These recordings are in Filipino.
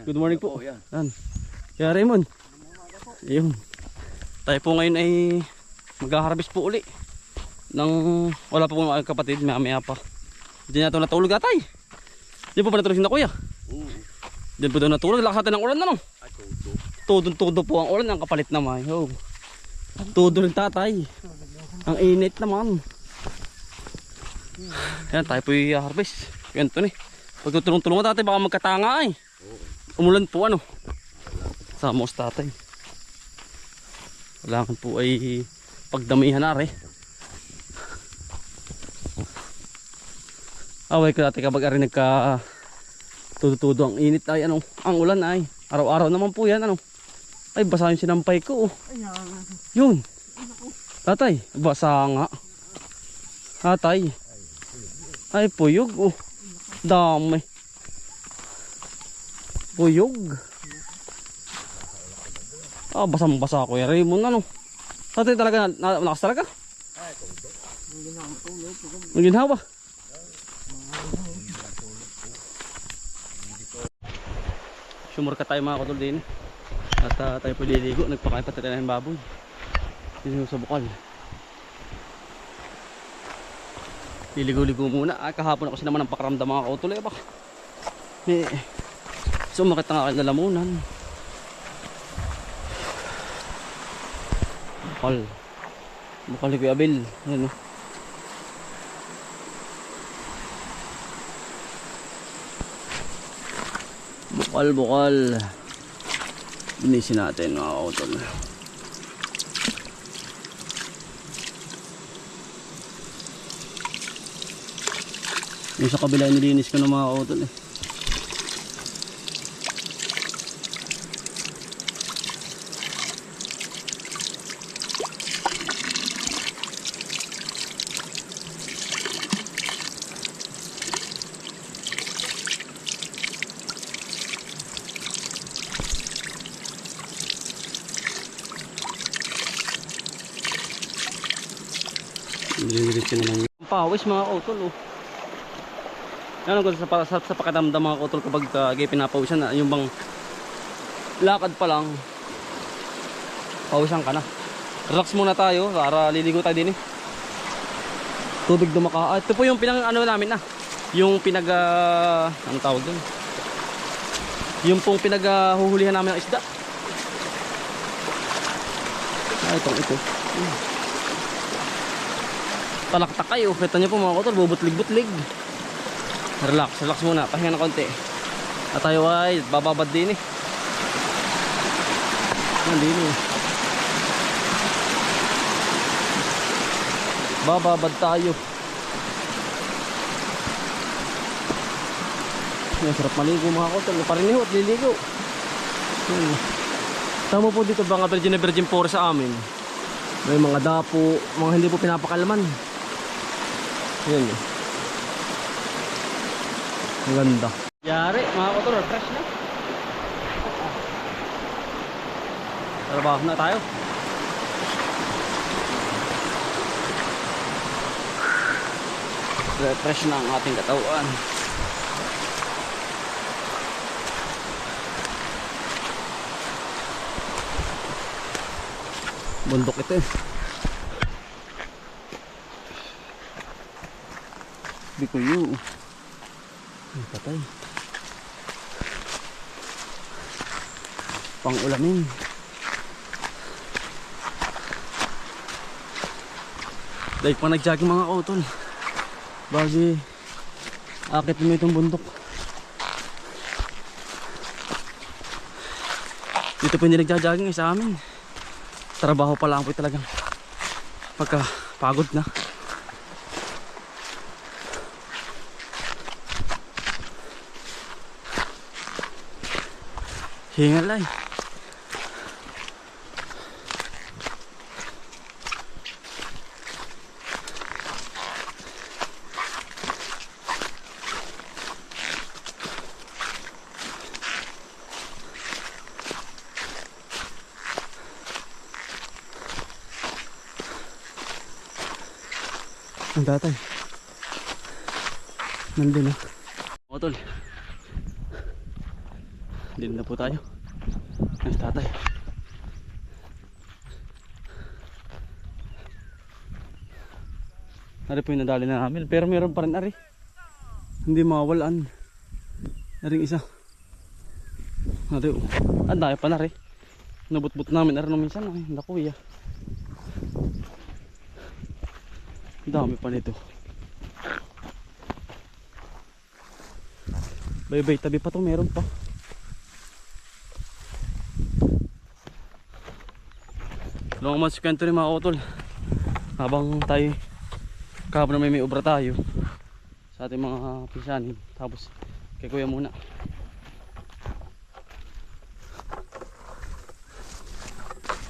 Good morning po. Yan. Kaya Raymond. Ayun. Tayo po ngayon ay mag-harvest po uli. Wala po mga kapatid, maya pa. Diyan na ito natulog atay. Diyan po ba natulog na kuya? Diyan po daw natulog. Lakas natin ng ulan na no? Todo po ang ulan. Ang kapalit naman. Oh. Todo rin tatay. Ang init naman. Yan tayo po i-harvest. Yan ito ni. Pagtutulong-tulong tatay baka magkatanga ay. Umulan po ano. Sama us tatay. Kailangan po ay pagdamihan na rin. Away ko dati kapag ari nagka tudo ang init ay ano. Ang ulan ay. Araw-araw naman po yan ano. Ay basa yung sinampay ko oh. Yun. Tatay. Basa nga. Tatay. Ay puyog oh. Dami. Puyog. Ah, basang-basa ko. Raymond ano. Tatay talaga nakas talaga. Ang ginhawa. Sumur ka tayo mga kutol din. At tayo po liligo. Nagpakain pa tayo ng baboy. Dito sa bukal. Liligo-ligo muna. Ay kahapon ako sinaman ng pakaramdam mga kutol. Sumakit na nga kayo lalamunan. Bukal ni Kuya Abel. Yan o. Bukal. Linisin natin mga kautol. Yung sa kabila nilinis ko ng mga kautol eh. Diretso naman yung pawis mga kautol oh. Yan ang sa pakadamdam mga kautol kapag pinapawisan na yung bang lakad pa lang pawisan ka na. Relax muna tayo para liligo tayo din eh. Tubig dumaka. Ito po yung pinang ano namin na. Yung ano tawag doon? Yung pong huhulihan namin ng isda. Ito. Talaktak kayo. Kita nyo po mga kautol, bubutlig-butlig. Relax muna. Pahinga ng konti. At tayo ay bababad din eh. Nandito eh. Bababad tayo. Sarap maligo mga kautol. Pariniho at liligo. Tama po dito mga virgin forest sa amin. May mga dapo, mga hindi po pinapakalman. Yan eh. Ang ganda. Yari, mga kautol, fresh na. Trabaho na tayo. Fresh na ang ating katawan. Bundok ito eh. Bikuyu. Ay, patay. Pang-ulamin. Dahil pa nag-jogging mga kautol. Bagi akit mo itong bundok. Dito po hindi nag-jogging eh, sa amin. Trabaho pa lang po talagang pagka pagod na. Hingalay. Ang tatay. Nandun ah. O tol. Dilim na po tayo. Ayun, tatay. Ari po yung nadali na namin. Pero meron pa rin ari. Hindi mawawalan. Aring isa. Ari oh. Ang dami pa na ari. Nabutbut namin ari nung minsan. Ay, naku iya. Ang dami pa nito. Bay-bay tabi pa to, meron pa. Long months kwento rin mga utol. Habang tayo kahapon na may obra tayo sa ating mga pisanin. Tapos kay kuya muna.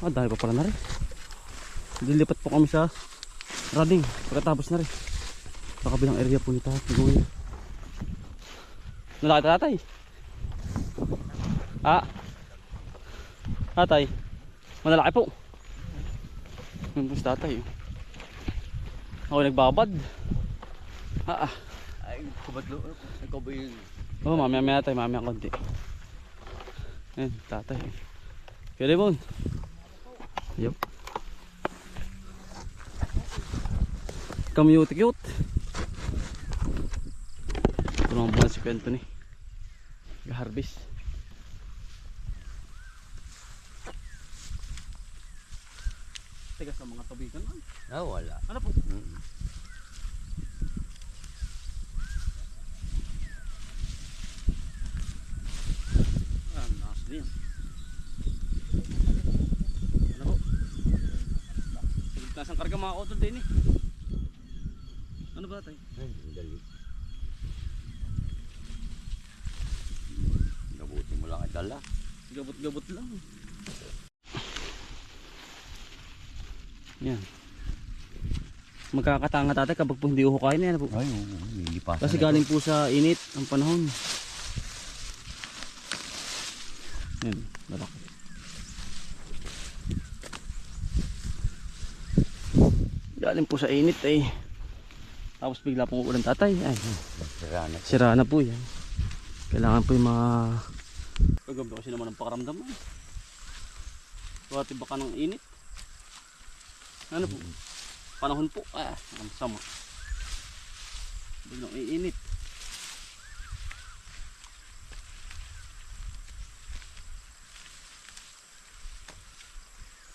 Dahil pa pala na rin. Dilipat po kami sa Rading. Pagkatapos na rin. Sa kabilang area po ito. Kuya. Nalaki tatay. Tatay. Malalaki po. Yung po si tatay. Ako nagbabad. Ay, kubadlo. Ikaw ba yun? Oo, mamaya tayo. Mamaya konti. Ayan, tatay. Kaya mo. Yup. Cute. Ito lang buwan si kwento ni. Harvest. Tigas ng mga tubigan. Wala. Ano po? Nakas din. Ano po? Sigit nasang karga mga utol din eh. Ano ba tayo? Ay, dali. Gabutin mo lang ay dala. Gabot-gabot lang. Yan. Magkakatanga tatay kapag po hindi uhukain yan po. Ay, lilipasan. Kasi galing po sa init ang panahon. Yan, malaki. Galing po sa init eh. Tapos bigla pong uulan tatay. Ay, sira na po yan. Kailangan po yung mga... Paggabi kasi naman ang pakaramdam mo. Suwati baka ng init. Ano po? Panahon po. Ang sama. Biglang iinit.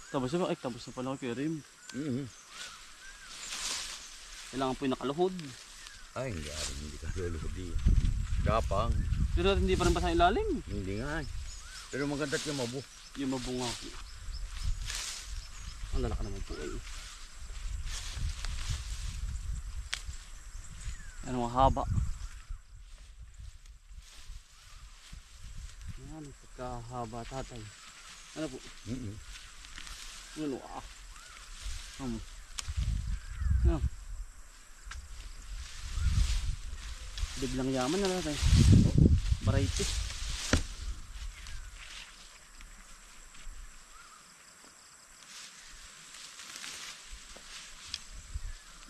Tapos na ba? Ay, tapos na pala ko kay Rim. Kailangan po yung nakaluhod. Ay, hindi ka luluhod eh. Gapang. Pero hindi pa rin basa ilalim. Hindi nga. Pero maganda yung mabu. Yung mabunga po. Ang lalaka naman po eh. Ano ang haba. Yan, pagkahaba tatay. Ano po? Ano Ano? Biglang yaman na tatay. Variety.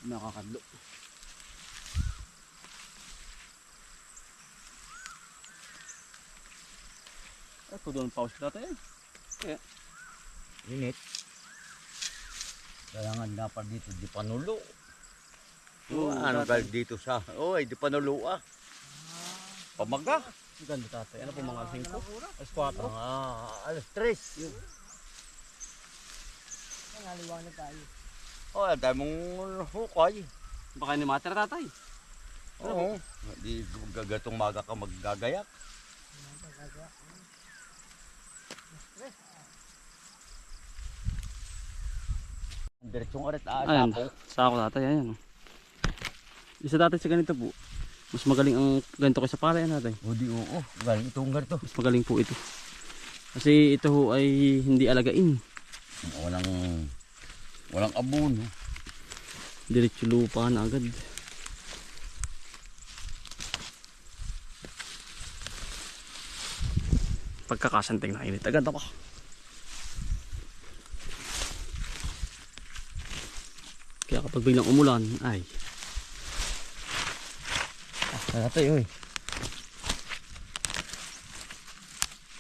Nakakadlo. Ito doon pause natin eh. Kaya. Init. Kailangan dapat dito di panulo. Ano ka dito sa? Di panulo Pamaga. Ganda tatay. Ano po mga 5? Alas 4. Alas 3. Naliwanag tayo. Dahil mong hukay. Baka ni mater tatay. Oo. Di gagatong maga ka maggagayak. Diretsong oras Ayan, sako tatay. Ayan. Isa tatay sa ganito po. Mas magaling ang ganito kaysa pala yan tatay. Oo. Galing itong ganito. Mas magaling po ito. Kasi ito ho ay hindi alagain. Walang abono. Diretso lupa na agad. Pagkakasanting na init agad ako. Kaya kapag biglang umulan, ay. Natay,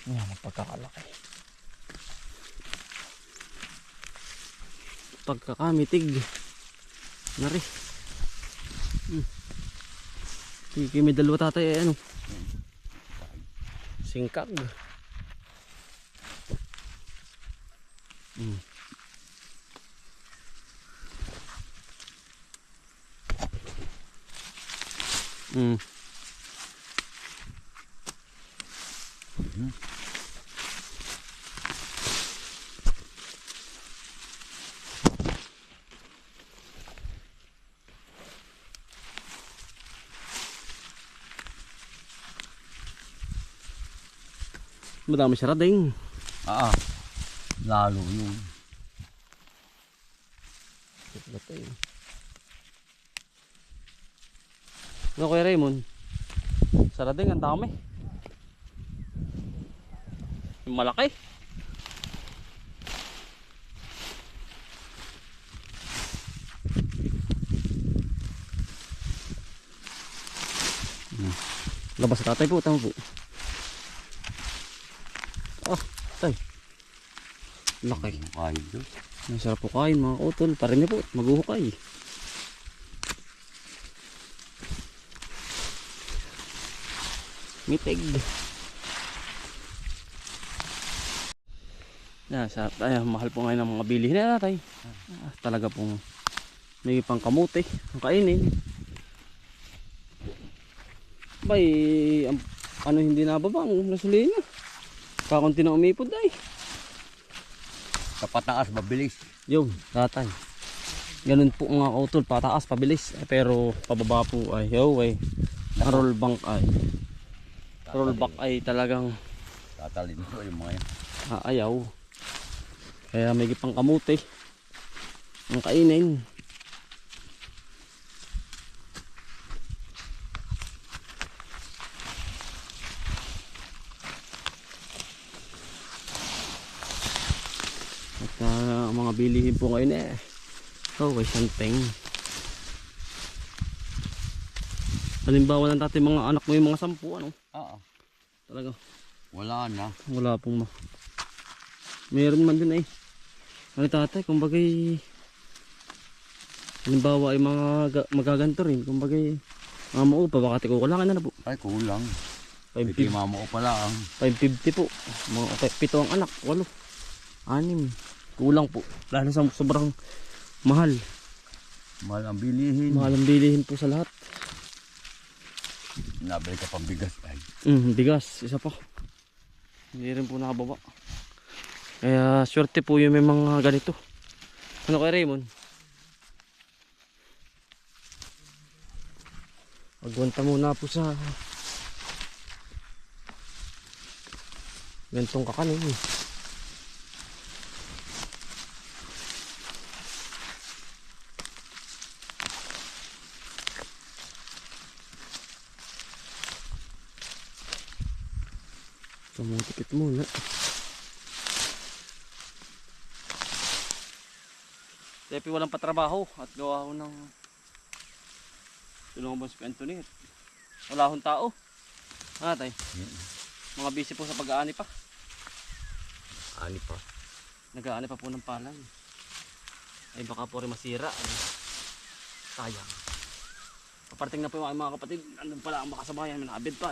Yan ang pagkakalaki. Pagkakamitig. Nari. Sige, may dalawa tatay ay ano. Singkag. Mm. Mm. Madami siya rading. Lalo yun. Ano Kuya Raymond? Sa rading ang dami. Yung malaki. Labas sa tatay po, tama po. Ah, tay. Laki. Kahit doon. Masarap po kain mga utol. Parin niyo po, maghuhukay. Mitig. Mahal po ngayon ang mga bilihin na tatay. Talaga pong may pang kamote ang kainin. Bay, ano hindi nababa ang gasolina. Kakunti na umipod ay. Sa pataas, mabilis. Yun, tatay. Ganun po mga kautol, pataas, pabilis. Pero pababa po ay, ang rollback ay. Rollback ay talagang Tatalin ko yung mga yan. ayaw. Kaya may pang kamote ang kainin. At mga bilihin po ngayon santeng. Halimbawa ng dati mga anak mo yung mga 10 ano? Talaga. Wala na. Wala pong meron man din ano tatay, kumbagay halimbawa ay mga magaganto rin, kumbagay mga maupa, baka tikukulangan na po. Ay, kulang. 550 Piti mama ko pala ang 550 po. Mga 7 ang anak, 8, 6. Kulang po. Lalo sa sobrang mahal. mahal ang bilihin. Mahal ang bilihin po sa lahat. Nabili ka pang bigas ay. Bigas, isa pa. Hindi rin po nakababa. Kaya swerte po yung may mga ganito. Ano kay Raymond? Magwanta muna po sa gantong kakanin. Tumutikit muna. Tepi walang patrabaho at gawa ho ng tulungan ba si Anthony. Wala hong tao. Tay. Mga busy po sa pag-aani pa. Ani pa. Nag-aani pa po ng palay. Ay baka po rin masira. Sayang. Paparating na po yung mga kapatid. Andun pala ang makasabayan. May nakabid pa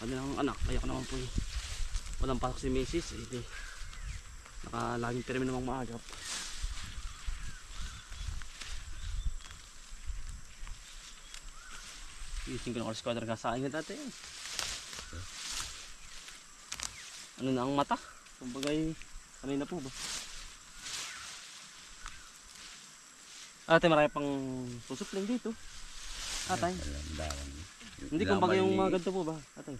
kanilang anak. Kaya ko naman po walang pasok si Mrs. Nakalaging pirmi namang maagap. Ising ko ng squadron kasain nga dati. Ano na ang mata? Kumbagay, kanina po ba? Ate, marami pang susupling dito. Atay. Hindi kumbaga yung mga ganito po ba? Atay.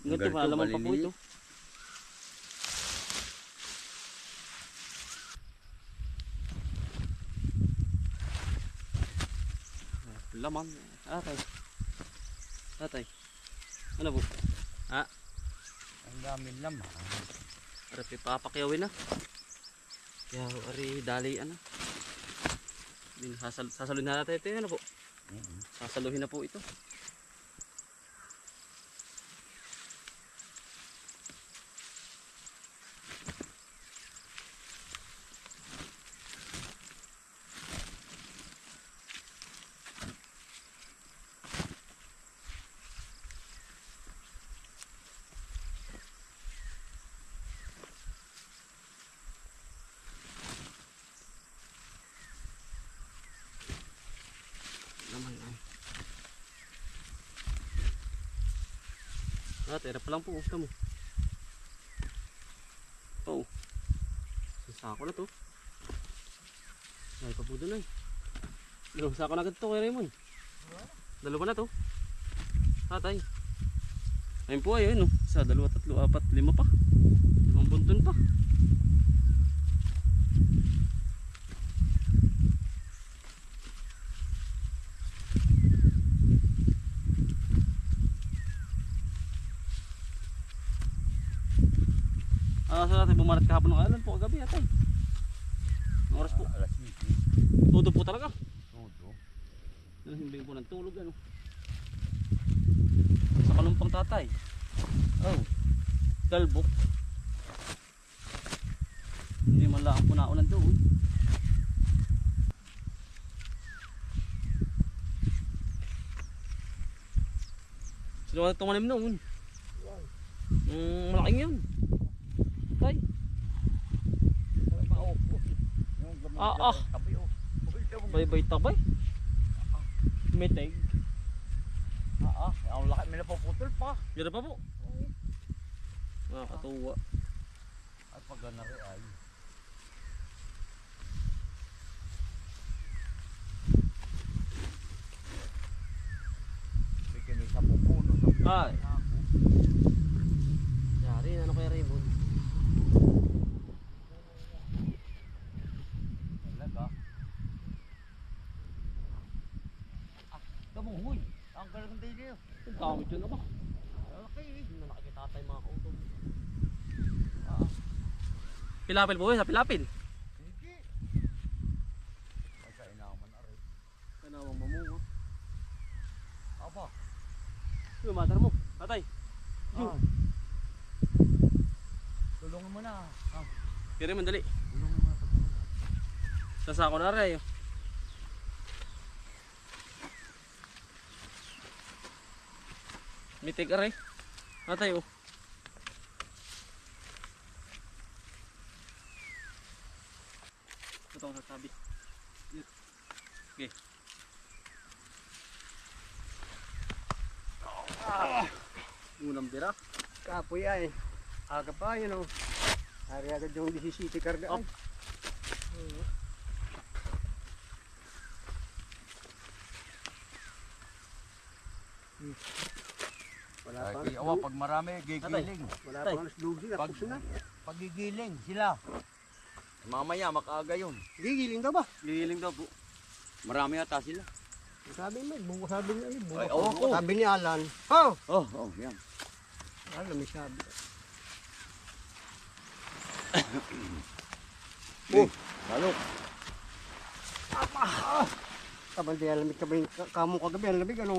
Ganito ba? Alaman pa po ito. Laman. Atay. Atay. Ano po? Ang daming laman. Arapi papakyawin na. Kaya ari dali sasaluhin na natin ito. Ano po? Sasaluhin na po ito. tira pa lang po. Gusto mo. Oo. Sako na to. Ay pa po doon ay. Dalawang sako na agad to kay Raymond. Dalawa na to. Tatay. Ayun po ayun no. Isa, dalawa, tatlo, apat, lima pa. Limang bunton pa. Saan natin bumarat kahapon ng alan po kagabi atay. Ang oras po. Alas 10. Todo po talaga. Todo. Himbing po ng tulog ano. Sa kalumpang tatay. Oh. Dalbok. Hindi man lang po naulan doon. Sino ang tumanim noon? Malaking yun. Tay. Tabi oh. Bay-bay tabay. Meteg. Ang laki may napuputol pa. Ganda pa po. Nakakatuwa. At pag ganari ay. Bigyan may 10 puno. Ay. Yari, ano kaya Raymond? Talaga. Tamo, huy. Ang galang tayo niyo. Ang gamit yun na ba? Okay. Na nakikita tayo mga kautong. Pilapil po sa pilapil. Sige. Ay, sa inaman na rin. Kanawang mamungo. Aba. Yung matar mo. Tatay. Tulungan mo na. Kaya rin mandali. Tulungan mo na. Sasako na rin. Mitig aray. Tatay oh. Ito sa tabi. Okay. Unang bira. Kapoy ay. Aga pa yun o. Hari agad yung 17 karga ay. Wala pa. Ay, awa, pag marami, gigiling. Wala pa alas 12 na. Puso na. Pagigiling sila. Mamaya, makaaga yun. Gigiling daw ba? Giling daw po. Marami ata sila. Sabi mo, bungo sabi niya. Ay, oo ko. Sabi ni Alan. Oh! Oh, yan. Alam may sabi. Lalo. Kabal di alamig ka ba yung kamo kagabi? Ang lamig ano?